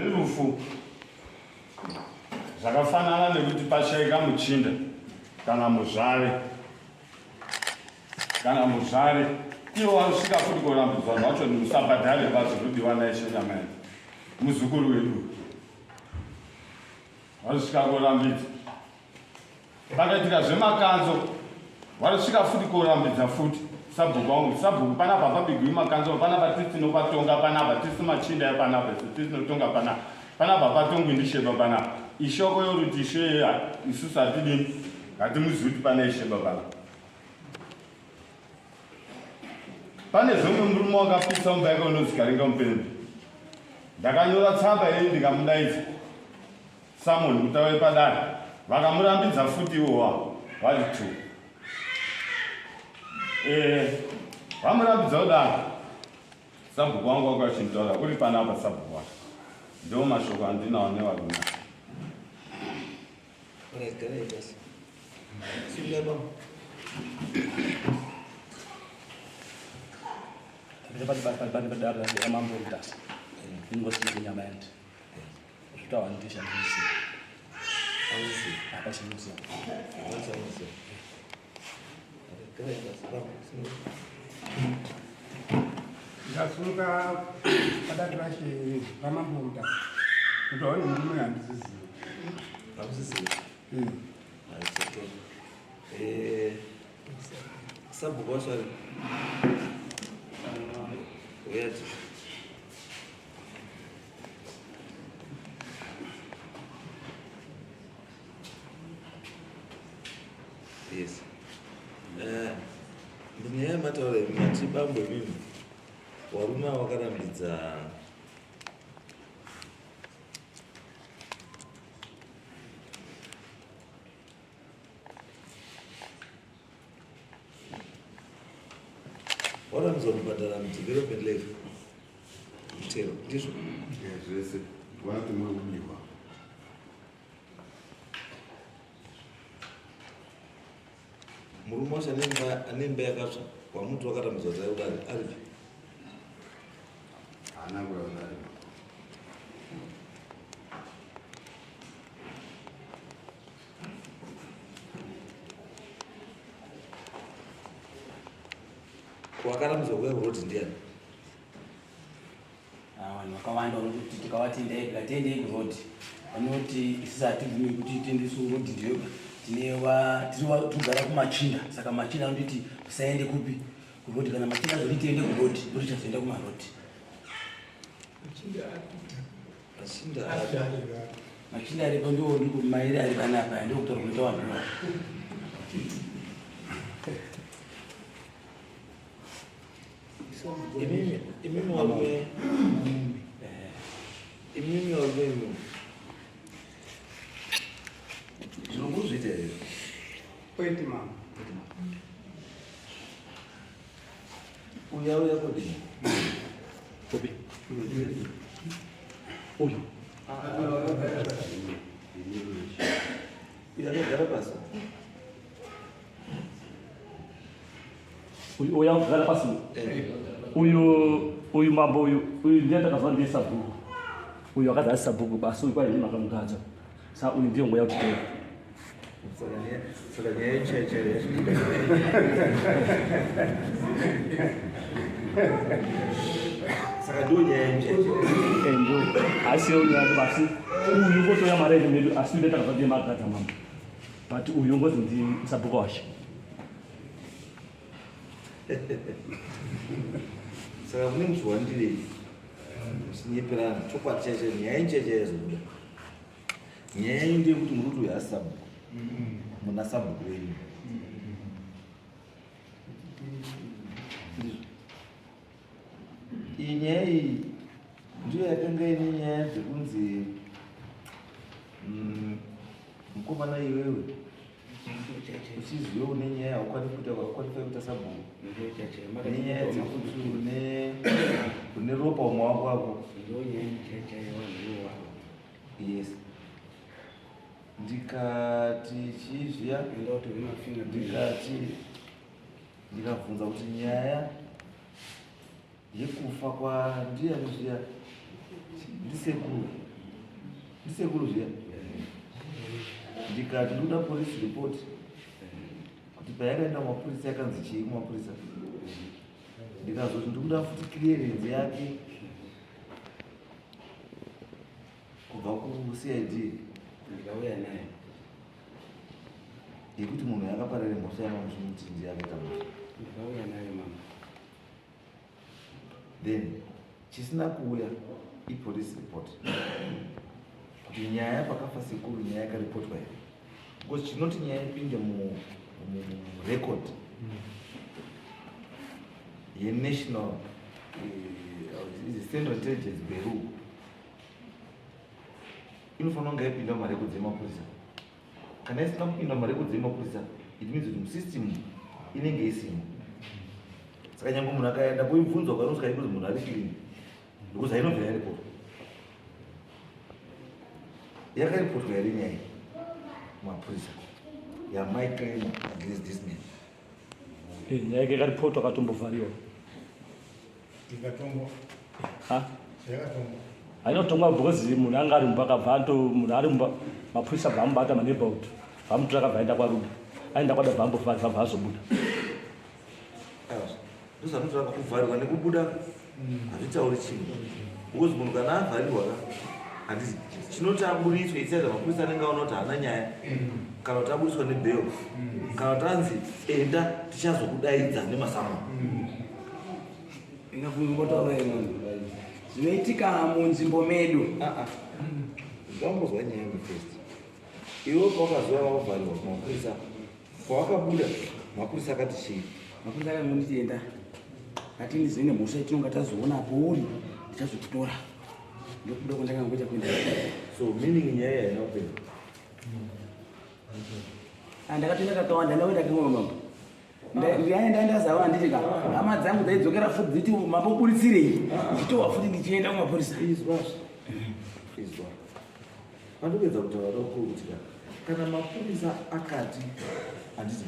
Rufu zvakafanana nekuti pashaika muchinda kana muzvare iwo wanosvika futi kurambidzwa zvacho usabhadhare basa rudiwa naishe Nyamaende muzukuru wedu wanosvika kurambidza pakaitika zvemakanzo wanosvika futi kurambidza futi sabhuku wangu sabhuku panapa pabigwi makanzo panapa tisinopatonga panapa tisi machinda panapa tisinotonga panapa patongwi ndisheba panapa ishoko yoruti ishe isusu hatidini ngatimuzivi pana isheba panapa pane zvomwe murume wakapisa mumbaika unonzi Karinga Mupembe ndakanyora tsamba iyi ndikamudaidza Samoni kutaure padare vakamurambidza futi iwowa vari 2 vamurambidza kudaro sabhuku wangu wakachintaura uri panapa sabhuku wangu ndiwo mashoko andinawo nevaruna Mambo Mutasa University Nyamaende tutawaandisha ndisi hapa shimusi ndasuka padati rashe Mambo Mutasa utaona murume handisizivi Sabhuku waswari Wait. Yes. Ndine mataure mati bambo mimi. Warume wakarambidza Ora mzobhadhara development level mutero ndizvo zvese vanoti muri kudiwa murume wacho anemba yakatsva wamuti wakarambidzwa kuti audari aripi haana kuyaudari wakarambidzwa kuyauroti ndiani vanhu vakawanda vanoti tikavati ngatendei kurodi vanoti isisi hatibvumi kuti tiendesu rodi ndiyoga tirikugara kumachinda saka machinda anotiti usaende kupi kurodi kana machinda azoti tiende kurodi ndoti chazoenda kumarodi machinda aripo ndomairi ari panapa ndokutaura kuita vanhu imimi warume zvinongozviita here kwete mama uyauya kodini kopi uyu yakagara pasi uyu kugara pasi uyu mambo uyu ndiye ndakazva ndiye sabhuku uyu akadzi asi sabhuku basi uyu kwaine makamukadza sa uyu ndiye mweya kutera saka nyaya yecheche saka ndo nyaya yecheche endo asiyo nyaya basi uyu ngotoya mari medu asi uyu ndakazva ndiye makadza mambo but uyu ngozi ndi sabhuku washe saka mune muzviwandirei muchinyeperana chokwadi chaicho nyaya incheche yazobuda nyaya inde yekuti muri kuti uyu asi sabhuku muna sabhuku wenyu iyi nyaya iyi ndiyo yakanga ine nyaya dzekunzi mukomana iwewe uchiziva une nyaya haukwani kuita sabhuku nenyaya dzekuti une ropa umwako wako yes ndikati chizviya ndikabvunza kuti nyaya yekufa kwandiani zviya ndisekuru ndisekuru zviya ndikati ndoda police report kuti payakaenda mapurisa yakanzi chii kumapurisa ndikazoti ndikuda futi clearance yake kubva kuCID ndikauya naye yekuti munhu yakaparare mhosva yamamusumuti ndiyakaita mhosva ndikauya naye mama then chisina kuuya ipolice report kuti nyaya pakafa sekuru nyaya yakaripotwa here because chinoti nyaya ipinde murecord yenational central intelligence bureau inofanira kunge yapinda mumarekodzi emapurisa kana isina kupinda mumarekodzi emapurisa it means kuti musystem inenge isimo saka nyange munhu akaenda koibvunzwa kwanosvika ikuti munhu ari clean because hainobva yaripotwa yakaripotwa here nyaya mapurisa my claim against this man nyaya yake yakaripotwa akatombovhariwa ainotongwa because munhu anga ari mumba akabva munhu ari mumba mapurisa bvamubata maneighborhood vamutora akabva aenda kwarume aenda kwada bvambovhari vabva azobuda ndozvanotora kuvharirwa nekubuda hazvitauri chinhu because munhu kana avharirwa handisi chinoti aburiswe isaidza mapurisa anenge aona kuti haana nyaya kana kuti aburiswa nebheo kana kuti anzi enda tichazokudaidza nemasamwa zvinoitika munzvimbo medu ndambozwa nyaya mufirst iwe pawakaziva vakavharirwa kumapurisa pawakabuda mapurisa akati chii mapurisa akanonditenda ati ndizine mhosva itinonga tazoona pori tichazokutora ndokuda kwandakangoita kuenda so meaning nyaya yaina upenyu ndakatoenda kakawanda ndakuenda kengomambo ndiaenda ndazava nditika hama dzangu dzaidzokera futi dziti mamboburitsirei ndichitowa futi ndichienda kumapurisa izwa pandopedza kutaura kukurutika kana mapurisa akati handiti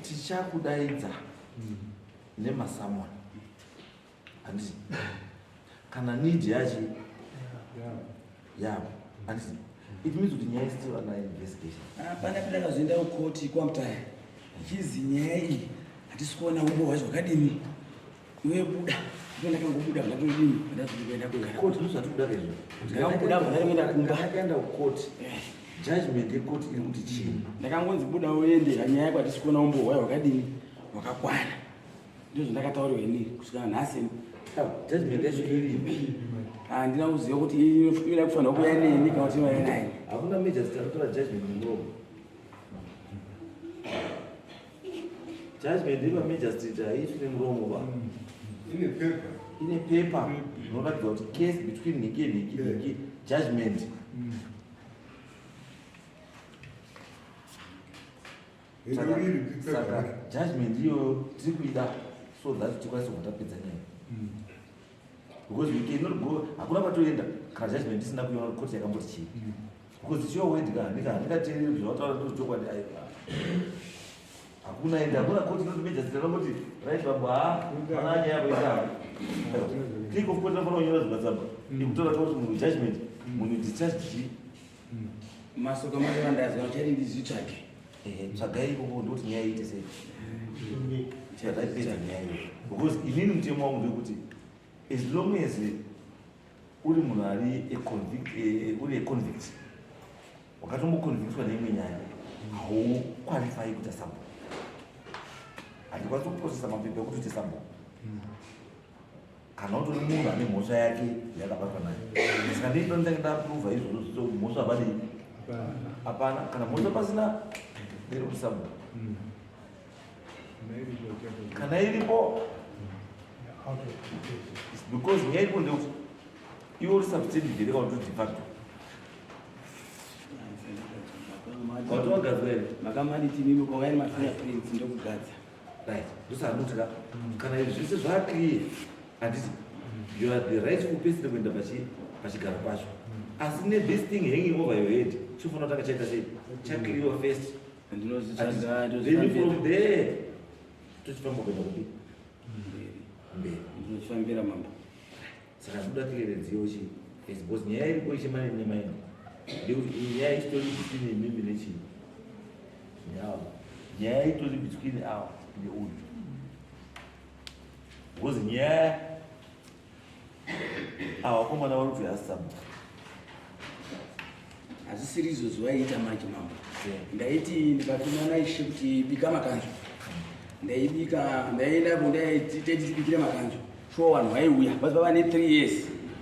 tichakudaidza nemasamwa handiti kana nidi yachi yavo handiti it means kuti nyaya still under investigation pana pandakazoenda kukoti kwamutaya ichizi nyaya iyi hatisi kuona umbova zvakadini iwe buda ipendakangobuda ndatodini ndazvikuenda kukoti ndozvati kuda kezvo ndakambuda ndarienda kumba ndakaenda kukoti judgment yekoti iri kuti chii ndakangonzi buda uende nyaya yako hatisi kuona umbova hwakadini hwakakwana ndizvo ndakataurirwa ini kusvika nhasi judgment yacho iripi handina kuziva kuti inoda kufanira kuuya neni kana kuti inoya naye hakuna major zitanotora judgment muromo judgment ipamajor street haifi nemuromo ba ine paper inoratidza kuti case between niki judgment saka judgment iyoyo tiri kuida so that tikwanise kutapedza nyaya because we cannot go hakuna patoenda kana judgment isina kuiona koti yakamboti chii because it's your word handingateereri zvavataura ndochokwadi hakuna ende hakuna koti inoti major street anongoti right babo pana nyaya yako ita click of court inofana kunyora zimbazamba ikutora kuti munhu judgment munhu discharge chii masoko mazvandaziva chari ndizvitsvake tsvagai ikoko ndoti nyaya iite sei chataipedza nyaya iyo because inini mutemo wangu ndekuti as long as uri munhu ari uri econvict wakatomboconvictwa neimwe nyaya hauqualifai kuita sambo handikwanisi kuprocessa mapepa ekuti uite sambo kana utori munhu ane mhosva yake yakabatwa nayo saka ndinonda ndapruvha izvozvo mhosva hapadii hapana kana mhosva pasina ndiri kuti sambo kana iripo because nyaya iripo ndekuti iwe uri substandard here kana kuti de facto watowagadzira here makamaditi mimi kwawairi mafingerprints ndokugadza right ndosanotika kana izvi zvese zvaclear handiti you are the rightful person kuenda pachigaro pacho asi ne-this thing hanging over your head chinofanira kutanga chaita sei chaclear first then from there tochifamba kuenda kudi mberi ndinochifambira mamba saka ndoda clearance yochi because nyaya iripo ichemane Nyamaende ndekuti nyaya ichitori between mimi nechini nyaya itori between awa neuyu because nyaya avakomana vari kuti Sabhuku hazvisiri izvozvo vaiita manje mambo ndaiti ndikatumana ishe kuti bika makanzo ndaibika ndaiendapo ndaiti tibikire makanzo sure vanhu vaiuya basi vava ne 3 years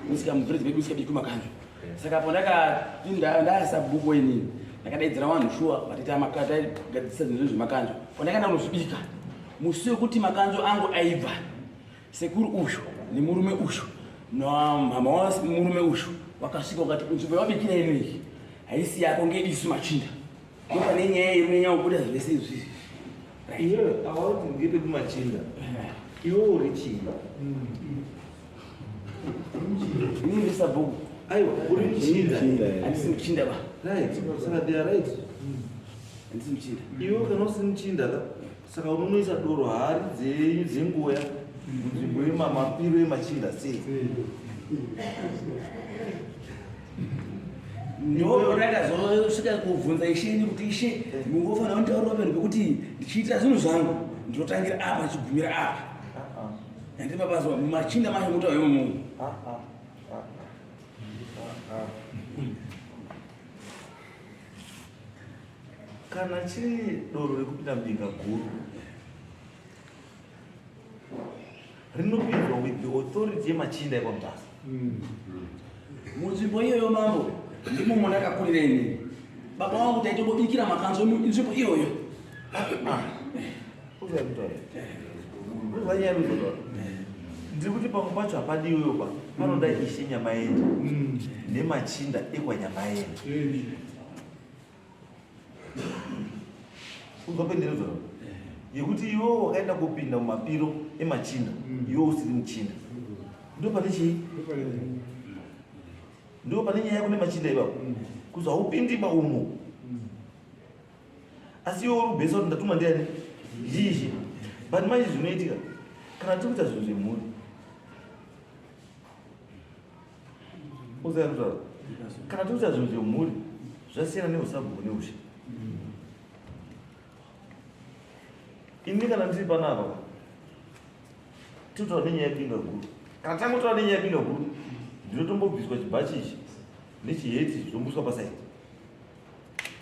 musika mubvudzi vedu usikabiki makanzo saka po ndasabhuku inini ndakadaidzira vanhu sure vatita gadzisa zvinhu zvemakanzo po ndakaenda kunozvibika musi wekuti makanzo angu aibva sekuru uyu nemurume uyu namama wamurume uyu wakasvika ukati nzvimbo yawabikira inoiki haisi yako ngeisu machinda ndopane nyaya irinyanya kubuda zvese izvi iwe awauti ngepe kumachinda iwe uri chini inini ndesabhuku aiwa uri mchinda handisi muchinda ba right saka they are right handisi muchinda iwe kana usiri muchinda saka unonoisa doro hari dzengoya munzvimbo yemamapiro emachinda sei ndorandazosvika kubvunza isheni kuti ishe mungofanira kunditaurira pano pekuti ndichiita zvinhu zvangu ndinotangira apa chigumira apa handiri mabazwa machinda macho mutaura imomo kana chiri doro rekupinda mbinga guru rinopinzwa with the authority yemachinda epaMutasa munzvimbo iyoyo mambo ndimo mondakakurira inini baba wangu taitobobikira makanzo nzvimbo iyoyo uzanyaruzaa ndiri kuti pamwe pacho hapadiwepa panoda ishe Nyamaende nemachinda ekwaNyamaende uzvapenderedzwa yekuti iwewo wakaenda kupinda mumapiro emachinda iwe usiri muchinda ndo pane chii ndo pane nyaya yako nemachinda ipapo kuzi haupindiba umo asi iwe uri kubhesa kuti ndatuma ndiani ndiishe but manje zvinoitika kana tiri kuita zvinhu zvemhuri uzayakutaura kana tiri kuita zvinhu zvemhuri zvasiyana neusabhuku neushe ini kana ndiri panapa tinotaura nenyaya yepinga guru kana tangotaura nenyaya yepinga guru ndinotombobviswa chibhachi ichi nechiheti zvombuswa pasaiti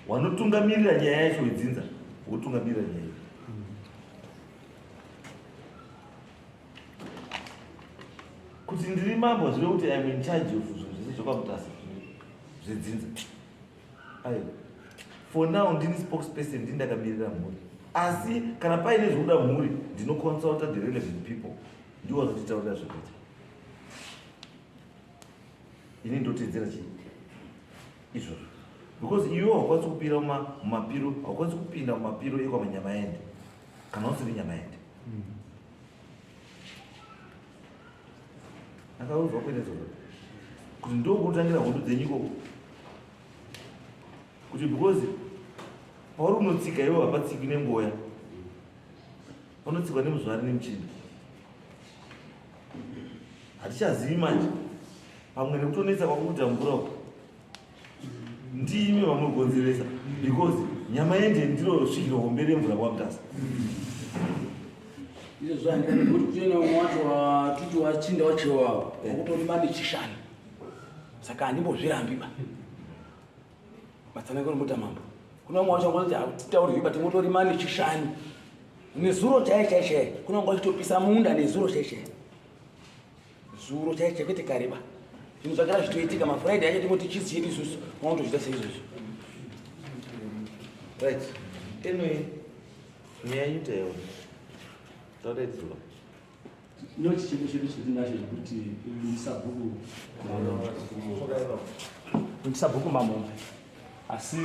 wanotungamirira nyaya yacho wedzinza wotungamirira nyaya iyi kuti ndiri mambo zvive kuti I'm in charge of zvinhu zvese zvakwaMutasa zvedzinza aiwa for now ndini spokesperson ndini ndakamirira mhuri asi kana paine zvokuda mhuri ndinoconsulta the relevant people ndiwo vanotitaurira zvekuita ini ndotedzera chii izvozvo because iwe haukwanisi kupinda mumapiro haukwanisi kupinda mumapiro ekwaManyamaende kana usiri Nyamaende akaudzwa kwenezvo kuti ndokunotangira hondo dzenyiko kuti because pauri unotsika iwe hapatsiki nemboya unotsikwa nemuzvari nemuchinda hatichazivi manje pamwe nekutonetsa kwakuita mvura uko ndimi vanogonzeresa because Nyamaende ndiro svikiro hombe remvura kwaMutasa izvo handikati kuti kutoina umwe wacho watuti wachinda wachewawo wakutorima nechishanu saka handimbozvirambiba matsanangano mutamambo kuna umwe wacho angoti hatitauriri bati motorima nechishanu nezuro chaichaishai kuna unga chitopisa munda nezuro chaishai zuro chaichai kwete kareba zvinhu zvakara zvitoitika mafriday acho tingoti chisi chedu isusu wautozvita seizvozvo right anyway nyaya itayo taudaidzwa nochi chimwe chedu chetinacho chekuti Sabhuku Mamombe asi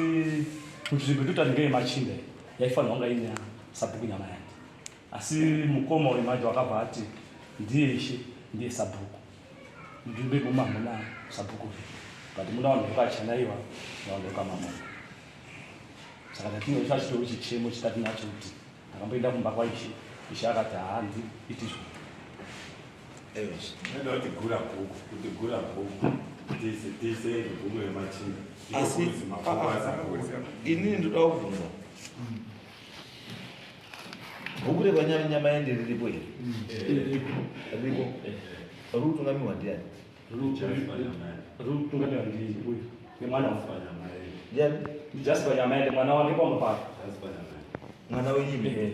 nzvimbo totange machinda yaifanirwa kunga ine Sabhuku Nyamaende asi mukoma uyu manje wakabva ati ndiye ishe ndiye Sabhuku nzvimbo iguma muna Sabhuku but muna vanhu vakachanaiwa navanhu vakamamombe saka tatinge chachitori chichemo chitatinacho kuti akamboenda kumba kwaishe ishe akati handi iti zvo ndoda kuti gura bhuku Tise bhuku yemachinda. Asi inini ndoda kubvunza. Bhuku revaNyamaende riripo here? Riripo. Ruri kutungamirwa ndiani? Ruri kutungamirwa uyu nemwana Nyamaende. Ndiani? Jasper Nyamaende mwana wake pamupaka. Mwana wenyime.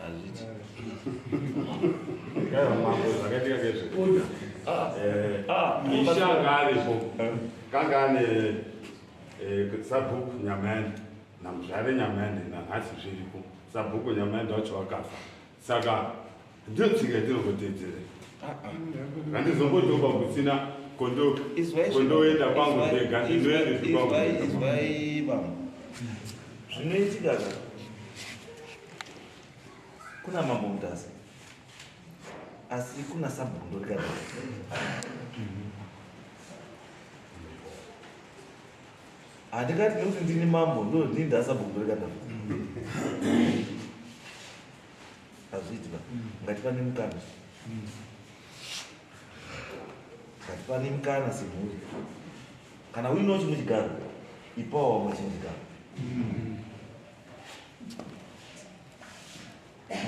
Azviti. Kaya mambo zvakatika kezvekuda. Ishanga aripo. Kangane Sabhuku Nyamaende namuzvare Nyamaende nanhasi zviripo. Sabhuku Nyamaende wacho wakafa. Saka ndio tsika tinongotedzera. Handizombotoba kusina kondoenda kwangu ndega ndinoende zvikwangu. Izvai baba. Zvinoitika kuna Mambo Mutasa. Asi kuna Sabhuku ndorikada. Handikati nekuti ndini mambo ndo ndinda Sabhuku ndorikada. Azviti ba. Ngatipane mukana. Ngatipane mukana semhuri. Kana uinawo chimwe chigaro, ipawo wamwe chimwe chigaro.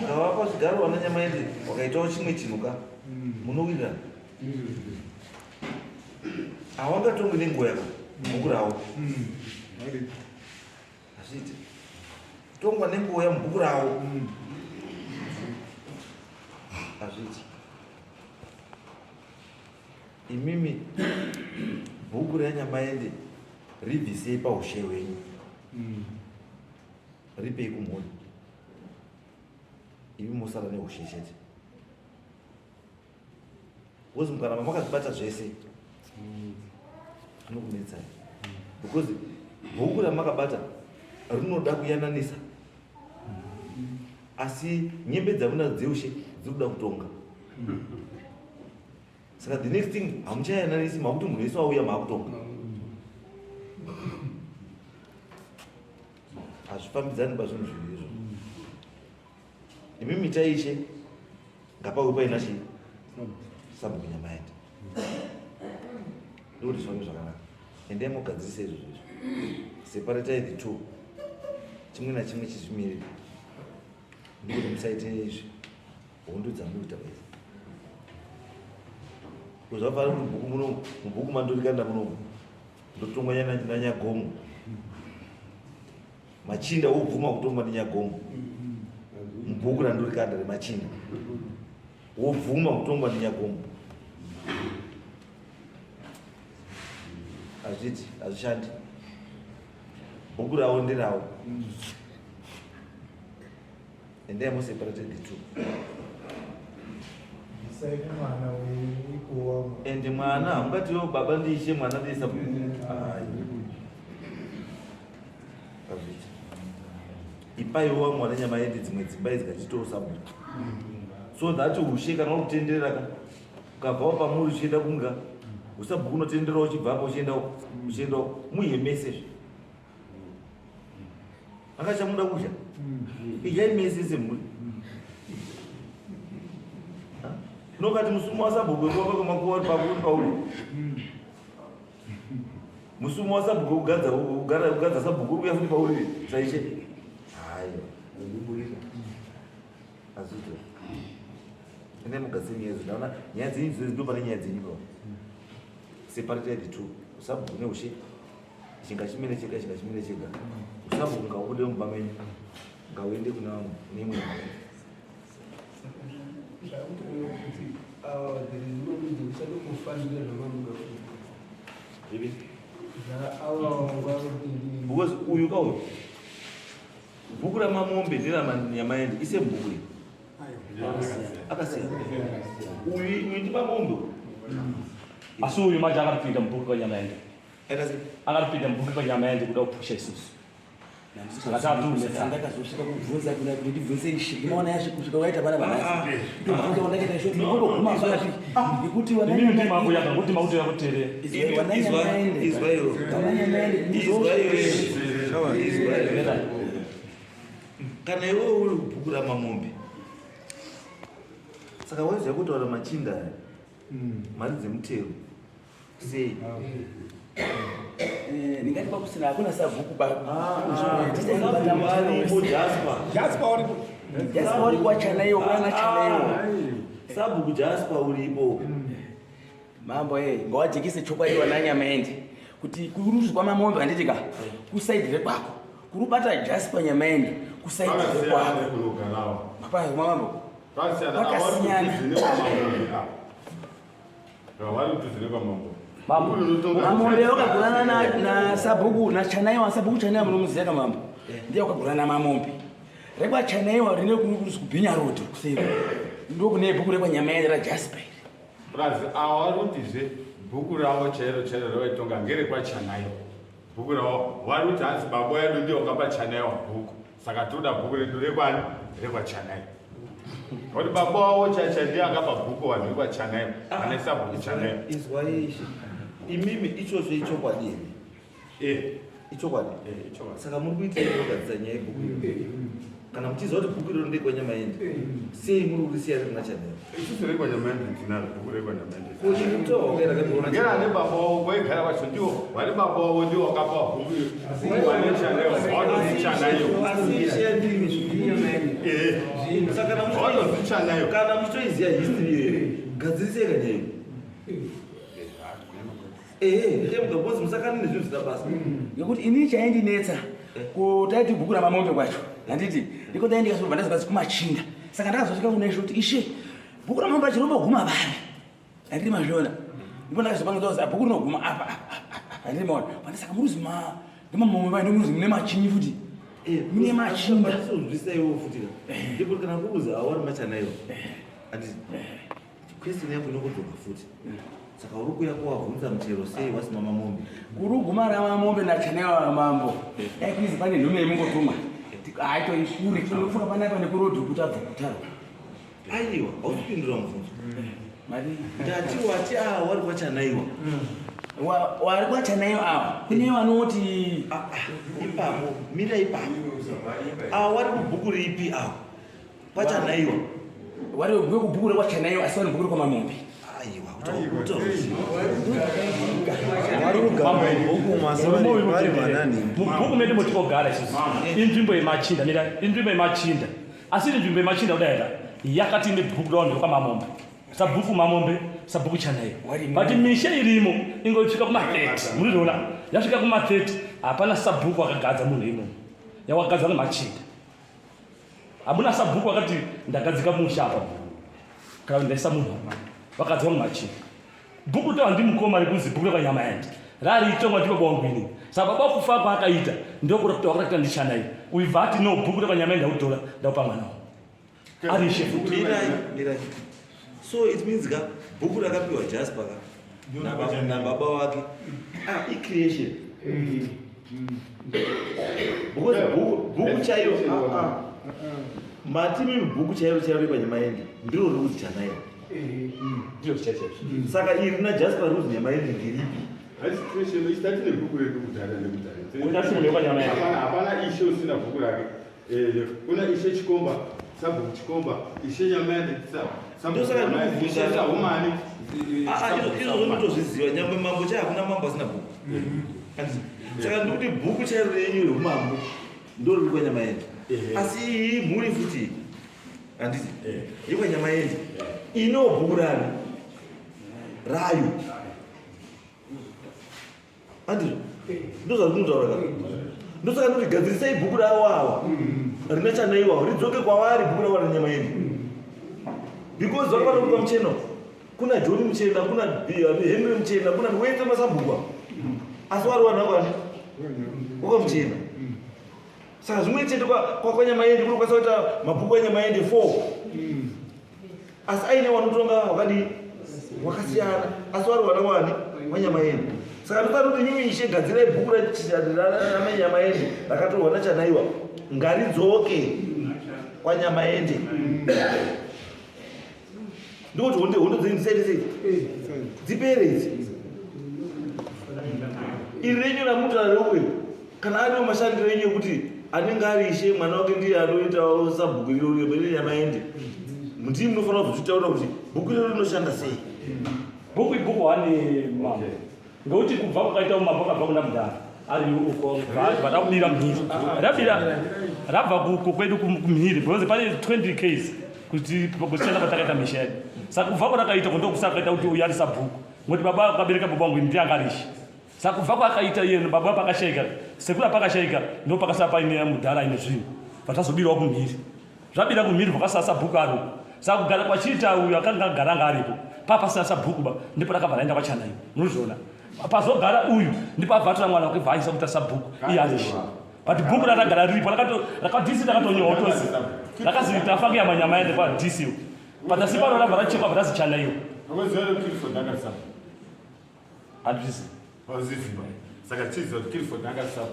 Mukavapa zvigaro vanaNyamaende wakaitawo chimwe chinuka, munowirirana. Hawangatongwe nenguva yako, mubhuku rawo. Azviti. Tongwa nenguva yamubhuku rawo. Azviti. Imimi bhuku raNyamaende ribvisei paushe hwenyu. Ripei kumhuri. Imi musara neushe chete. Because mukana makazvibata zvese zvinokunetsai. Because bhuku ramakabata rinoda kuyananisa. Asi nyembe dzamuna dzeushe dzinoda kutonga. Saka the next thing hamuchayananisi makuti munhu wese wauya maakutonga. Hazvifambidzani pazvinhu zviviri izvo. Imimi chaishe ngapauye paina chii Sabhuku Nyamaende. Ndokuti zvonge zvakanaka. Endai mogadzirisa izvo zvizvo. Separatai the two. Chimwe nachimwe chizvimirire. Ndokuti musaite izvi. Hondo dzamuri kuita basa. Kuzvafana mubhuku munomu, mubhuku mandorikanda munomu. Ndotongwa naNyagomo. Machinda wobvuma kutongwa neNyagomo. Mubhuku randorikanda remachinda. Wobvuma kutongwa neNyagomo. Azviti, hazvishandi. Bhuku rawo nderawo. Endai museparate the two. Ende mwana hamungatiwo baba ndiishe mwana ndiisa azviti. Ipaiwo mwana Nyamaende dzimwe dzimba dzikachitawo Sabhuku. So that ushe kana wakutenderera ukabvawo pamuri uchienda kunga uSabhuku unotendererawo uchibvapo uchiendawo muhemese. Akachamuda kudya. Idyai mese semhuri. Nokati musumo waSabhuku wekuwapa kwemakuwa pauri. Musumo waSabhuku kugadza Sabhuku uri kuya futi pauri saishe. Hayi, ndikuburika. Azvito. Ene mugadziri yezu ndaona nyaya dzenyu ndo pane nyaya dzenyu pa. Separate the two. Sabhuku neushe. Chinga chimene chega. Sabhuku ngaubude mubamenyu. Ngauende kuna nemwe. Because uyu kauyu bhuku raMamombe nderaNyamaende ise bhuku iri akasiyana. Uyu ndi Mamombe. Asi uyu manje akatipinda mubhuku kwaNyamaende. Akatipinda mubhuku kwaNyamaende kuda kupusha isusu. Ndakazosvika kubvunza kuna kuti ndibvunze ishi ndinoona yasvi kusvika waita vana vanasi ndobvunza wandakaita izvo ndinoguma papi ndikuti mimi mambo yaka kuti mauto yakutere Israel kana iwe uri kubhuku raMamombe saka waiziva kuti wara machinda mari dzemutero sei ndingati pakusina hakuna sabhuku Jasper uri kwachanayo kana chanayo Sabhuku Jasper uripo mambo ngawajekise chokwadi wana Nyamaende kuti kuruzwa Mamombe handitika kusaidire kwako kurubata Jasper Nyamaende kusaidire kwako papa mambo pakasiyana Mamombe wakagurana na Sabhuku na Chanayo Sabhuku Chanayo munomuziva mambo ndiye wakagurana na Mamombe rekwa Chanayo rine kubhinya road kuseva ndokune bhuku rekwa Nyamaende raJasper Prazi awarutizve bhuku ravo chero ravaitonga ngerekwa Chanayo bhuku ravo varuti hanzi baba yedu ndiyo wakapa Chanayo bhuku saka toda bhuku redu rekwani rekwa Chanayo kuti baba wavo chacha ndiye akapa bhuku vanhu rekwa Chanayo ane Sabhuku Chanayo izwaishe imimi ichozvo ichokwadi ichokwadi saka muri kuita kugadzisa nyaya yebhuku kana muchiziva kuti bhuku iroro ndekwa Nyamaende sei muri kurisiya riri kuna Chanayo isusu rekwa Nyamaende tinaro bhuku rekwa Nyamaende kuti ngera ne baba wavo kwaigara vacho ndiwo vari baba wavo ndiwo wakapa bhuku vane Chanayo vanozi Chanayo vanozi Chanayo kana muchitoiziva history gadzirisei kanyayo mugabozi musakani nezvinhu zvina basa ngekuti ini chaindinetsa kutaiti bhuku raMamombe kwacho handiti ndiko taindikazobva ndazibasi kumachinda saka ndakazosvika kunaizvo kuti ishe bhuku raMamombe chiromboguma vari handiti mazviona ndipo ndakazopangidza bhuku rinoguma apa handiti maona pandisaka muruzi ndemamombe vai nomuruzi mune machinyi futi mune machinda ndisaiwo futi ndikuti kana kuruzi awari machanayo handiti kwesini yako inokudzoka futi saka uri kuya kuwabvunza muchero sei wasina Mamombe kuruguma raMamombe naChanayo mambo kuizi pane nhume yemungotumwa aitoikure inofuka panapa nekurodhi kuti abva kutaro aiwa hausipindura mubvunzo ndati wati wari kwachanayiwa wari kwachanayo ava kune vanoti ipapo mira ipapo wari kubhuku ripi ava kwachanayiwa wari kubhuku rekwachanayo asi wari bhuku rekwaMamombe mubhuku medu motikogara isusu inzvimbo yemachinda inzvimbo yemachinda asi iri nzvimbo yemachinda kudaira yakati ine bhuku rawo ndekwaMamombe sabhuku Mamombe sabhuku Chanayo but mishe irimo ingosvika kuma-30 muriona yasvika kuma-30 hapana sabhuku akagadza munhu imomo yawakagadzwa nemachinda hamuna sabhuku akati ndagadzika musha apa kana ndaisa munhu vakadzwa nemachinda bhuku to handi mukoma rikuzi bhuku rekwa Nyamaende rariitongwa ndipo bwangwini saka baba kufa kwaakaita ndokura kuti wakataita ndiChanayo uibva ati no bhuku rekwa Nyamaende autora ndaupa mwana wavo arishe mirai so it means ka bhuku rakapiwa Jasper nababa wake icreation because bhuku chaiyo matimi bhuku chaiyo rekwa Nyamaende ndiro riri kuzi Chanayo saka iri naJasper ruzi Nyamaende ngiripi hapana ishe usina bhuku rake kuna ishe Chikomba Sabhuku Chikomba ishe Nyamaende saumani izvo ndotozviziva nyangwe mambo chai hakuna mambo asina bhuku saka ndikuti bhuku chairo renyu remambo ndoriri kwaNyamaende asi iyi mhuri futi handiti yekwaNyamaende ino bhuku rayo handizvo ndozvazvinotaura ndosaka ndoti gadzirisai bhuku ravo ava rina Chanayo ridzoke kwavari bhuku ravo raNyamaende because vakafanira kupa muchena kuna John muchena kuna Henry muchena kuna wese masabhuku asi wari wanakwani wakamuchena saka zvimwe chete kwaNyamaende kunokwanisa kuita mabhuku aNyamaende 4 asi aine wanotonga wakadi wakasiyana asi wari wanakwani waNyamaende saka ndofanira kuti nyimi ishe gadzirai bhuku raNyamaende rakatorwa naChanayo ngaridzoke kwaNyamaende ndokuti hondo dzenisei dzipere idzi iri renyu ramutara reuye kana ariwo mashandiro enyu ekuti anenge ari ishe mwana wake ndiye anoitawo sabhuku iroro reNyamaende ndii munofanira kuzvitaura kuti bhuku iroro rinoshanda sei bhuku ibhuku 1 mambo ngokuti kubva kwakaita umambo akabva kuna mudhara ari uko vada kumira mhiri rabva kwedu kumhiri because pane 20 case kuti kushanda patakaita misha yedu saka kubva kwakaita ndokusakaita kuti uyu ari Sabhuku ngoti baba akabereka baba wangu ndiye angarishi saka kubva kwakaita iye baba pakashayika sekula pakashayika ndo pakasara paine mudhara ine zvinhu vatazobirawo kumhiri zvabira kumhiri kwakasara Sabhuku ari saka kugara kwachiita uyu akanga agara anga aripo papasina Sabhuku ndipo rakabva raenda kwachanayo munozviona pazogara uyu ndipo abvatora mwana wake bvaisa kuita Sabhuku iye arishi but bhuku rakagara riripo rakadhisi rakatonyorwa utosi rakazi tafa kuya Nyamaende kwadhisiwo patasi pano rabva rachekwa bva razichanayo handisi saka chizo Clifford akasaba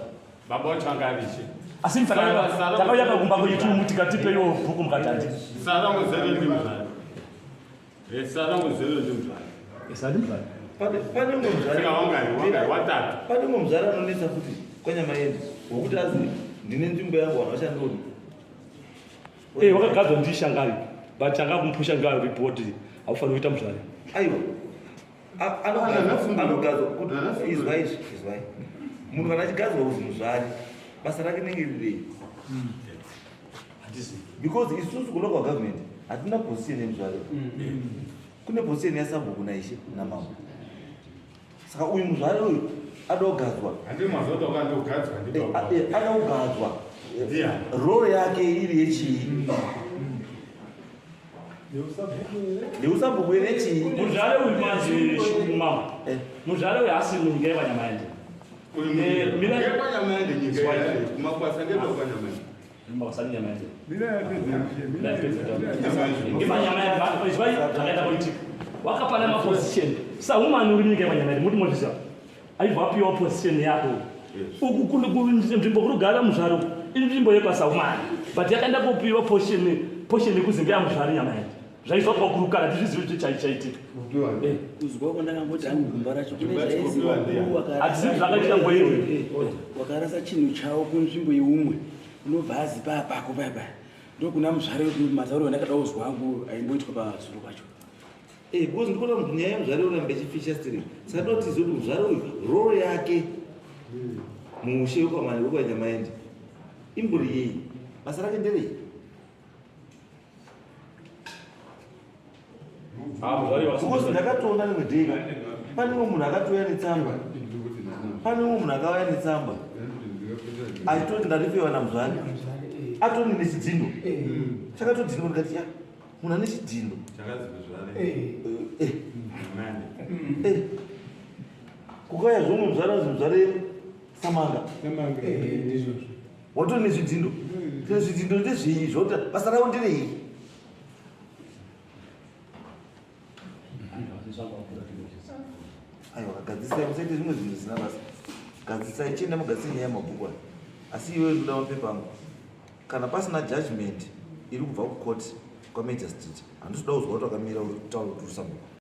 baba wacho angarishi asi takauya kakumba kwechiumu tikatipe iwo bhuku mukatandi sara muzero ndimuzvaro pane mumzara anonetsa kuti kwaNyamaende wokuti azi ndine nzvimbo yangu vanhu vachandoni wakagadzwa ndishangari but changa kumpusha ngayo report haufaniri kuita muzvare aiwa anogadzwa kuti izwai munhu kana achigadzwa kuzi muzvari basa rake nenge rirei because isusu kuno kwagovernment hatina position yemuzvare kune position yaSabhuku naishe namambo saka uyu muzvare uyu adogadzwa adogadzwa role yake iri yechii ndeuSabhuku iri yechii muzvare uyu manzi shumama muzvare uyu asi munyika yevaNyamaende wakapana maposition saumani uri munyika yevaNyamaende muti mozvisa aibvapiwa position yako uku nzvimbo kurugara muzvaro inzvimbo yekwasaumani but yakaenda kupiwa position yekuzi yamuzvaro Nyamaende zvaizva kwakurukana tizvizivi kuti chaichaitika kuzwa kwandakangoti hangu gumba racho hatizivi zvakaita ngoiro wakarasa chinhu chawo kunzvimbo yeumwe unobva azipa apako paipa ndokuna muzvare mazauro wandakada kuzwa hangu aimboitwa pasuro kwacho because ndikuona kuti nyaya yemuzvare urambe chifisha stiri saka ndotiziva kuti muzvare uyu role yake muushe wekwaNyamaende imburi yei basa rake nderei because ndakatoona rimwe dheka panewo munhu akatouya netsamba achitoti ndarifewa namuzvare atoni nechidzindo chakatodhindo ndikati ya munhu ane chidzindo kukauya zvomwe muzvare samanga watoni nezvidzindo zvidzindo ndezvei zvokuti basa ravo nderei aiwa gadzisai musaite zvimwe zvinhu zvisina basa gadzisai chienda mugadzise nyaya yemabhuku asi iwe ndoda mapepa angu kana pasina judgment iri kubva kukoti kwamajistrate handisi kuda kuzwa kuti wakamira uri kutaura kuti uri Sabhuku